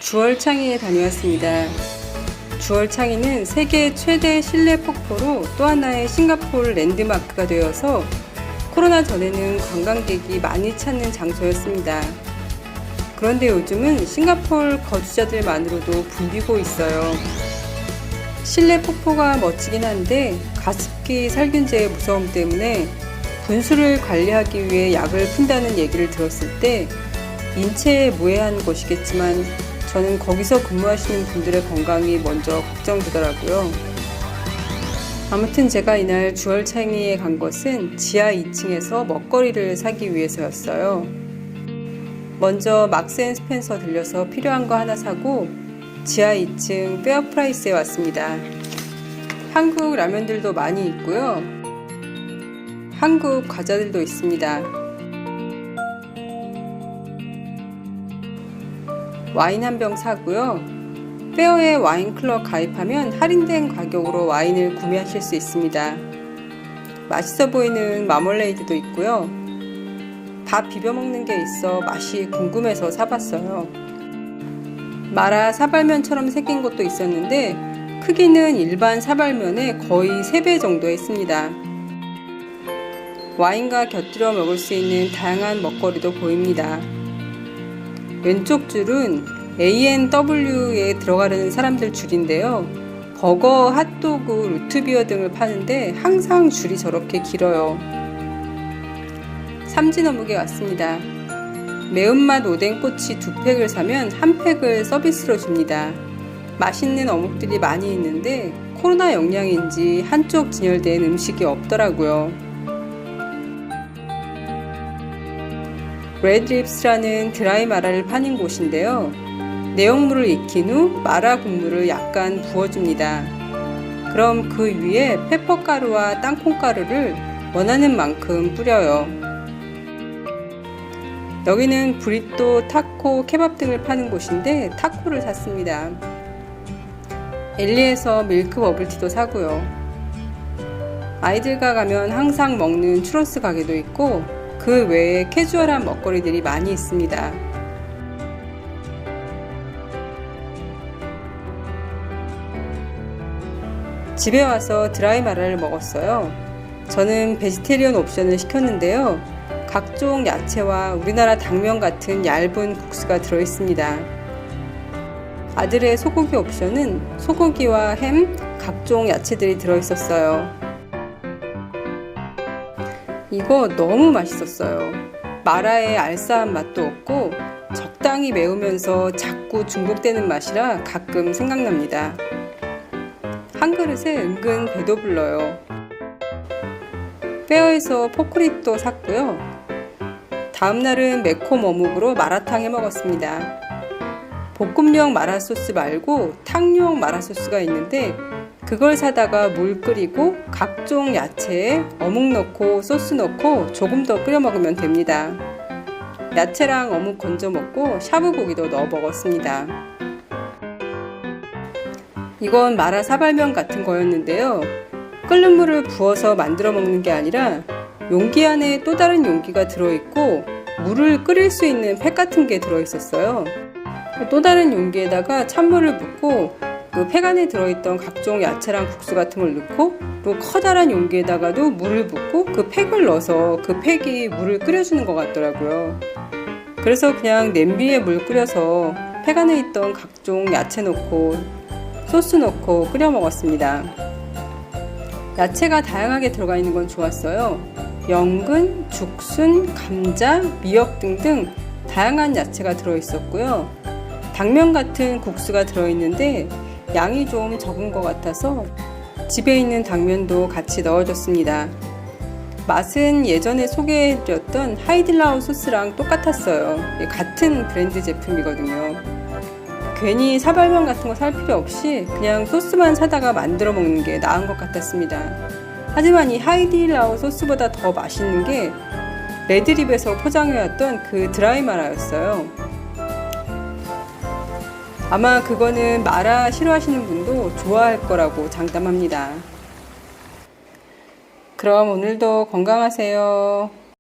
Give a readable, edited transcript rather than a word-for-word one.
주얼창이에 다녀왔습니다. 주얼창이는 세계 최대 실내 폭포로 또 하나의 싱가포르 랜드마크가 되어서 코로나 전에는 관광객이 많이 찾는 장소였습니다. 그런데 요즘은 싱가포르 거주자들만으로도 붐비고 있어요. 실내 폭포가 멋지긴 한데 가습기 살균제의 무서움 때문에 분수를 관리하기 위해 약을 푼다는 얘기를 들었을 때 인체에 무해한 것이겠지만 저는 거기서 근무하시는 분들의 건강이 먼저 걱정되더라고요. 아무튼 제가 이날 주얼창이에 간 것은 지하 2층에서 먹거리를 사기 위해서였어요. 먼저 막스 앤 스펜서 들려서 필요한 거 하나 사고 지하 2층 페어프라이스에 왔습니다. 한국 라면들도 많이 있고요. 한국 과자들도 있습니다. 와인 한 병 사고요. 페어에 와인클럽 가입하면 할인된 가격으로 와인을 구매하실 수 있습니다. 맛있어 보이는 마멀레이드도 있고요. 밥 비벼 먹는 게 있어 맛이 궁금해서 사봤어요. 마라 사발면처럼 생긴 것도 있었는데 크기는 일반 사발면의 거의 3배 정도 했습니다. 와인과 곁들여 먹을 수 있는 다양한 먹거리도 보입니다. 왼쪽 줄은 A&W에 들어가려는 사람들 줄인데요. 버거, 핫도그, 루트비어 등을 파는데 항상 줄이 저렇게 길어요. 삼진어묵에 왔습니다. 매운맛 오뎅꼬치 2팩을 사면 1팩을 서비스로 줍니다. 맛있는 어묵들이 많이 있는데 코로나 영향인지 한쪽 진열된 음식이 없더라고요. 레드립스라는 드라이 마라를 파는 곳인데요. 내용물을 익힌 후 마라 국물을 약간 부어줍니다. 그럼 그 위에 페퍼가루와 땅콩가루를 원하는 만큼 뿌려요. 여기는 브리또, 타코, 케밥 등을 파는 곳인데 타코를 샀습니다. 엘리에서 밀크 버블티도 사고요. 아이들과 가면 항상 먹는 추러스 가게도 있고 그 외에 캐주얼한 먹거리들이 많이 있습니다. 집에 와서 드라이 마라를 먹었어요. 저는 베지테리언 옵션을 시켰는데요. 각종 야채와 우리나라 당면 같은 얇은 국수가 들어있습니다. 아들의 소고기 옵션은 소고기와 햄, 각종 야채들이 들어있었어요. 이거 너무 맛있었어요. 마라의 알싸한 맛도 없고 적당히 매우면서 자꾸 중복되는 맛이라 가끔 생각납니다. 한 그릇에 은근 배도 불러요. 페어에서 포크립도 샀고요. 다음날은 매콤 어묵으로 마라탕 해 먹었습니다. 볶음용 마라 소스 말고 탕용 마라 소스가 있는데 그걸 사다가 물 끓이고 각종 야채에 어묵 넣고 소스 넣고 조금 더 끓여 먹으면 됩니다. 야채랑 어묵 건져 먹고 샤브고기도 넣어 먹었습니다. 이건 마라 사발면 같은 거였는데요. 끓는 물을 부어서 만들어 먹는 게 아니라 용기 안에 또 다른 용기가 들어있고 물을 끓일 수 있는 팩 같은 게 들어있었어요. 또 다른 용기에다가 찬물을 붓고 그 팩 안에 들어있던 각종 야채랑 국수 같은 걸 넣고 또 커다란 용기에다가도 물을 붓고 그 팩을 넣어서 그 팩이 물을 끓여주는 것 같더라고요. 그래서 그냥 냄비에 물 끓여서 팩 안에 있던 각종 야채 넣고 소스 넣고 끓여 먹었습니다. 야채가 다양하게 들어가 있는 건 좋았어요. 연근, 죽순, 감자, 미역 등등 다양한 야채가 들어있었고요. 당면 같은 국수가 들어있는데 양이 좀 적은 것 같아서 집에 있는 당면도 같이 넣어줬습니다. 맛은 예전에 소개해드렸던 하이딜라우 소스랑 똑같았어요. 같은 브랜드 제품이거든요. 괜히 사발면 같은 거 살 필요 없이 그냥 소스만 사다가 만들어 먹는 게 나은 것 같았습니다. 하지만 이 하이딜라우 소스보다 더 맛있는 게 레드립에서 포장해왔던 그 드라이 마라였어요. 아마 그거는 마라 싫어하시는 분도 좋아할 거라고 장담합니다. 그럼 오늘도 건강하세요.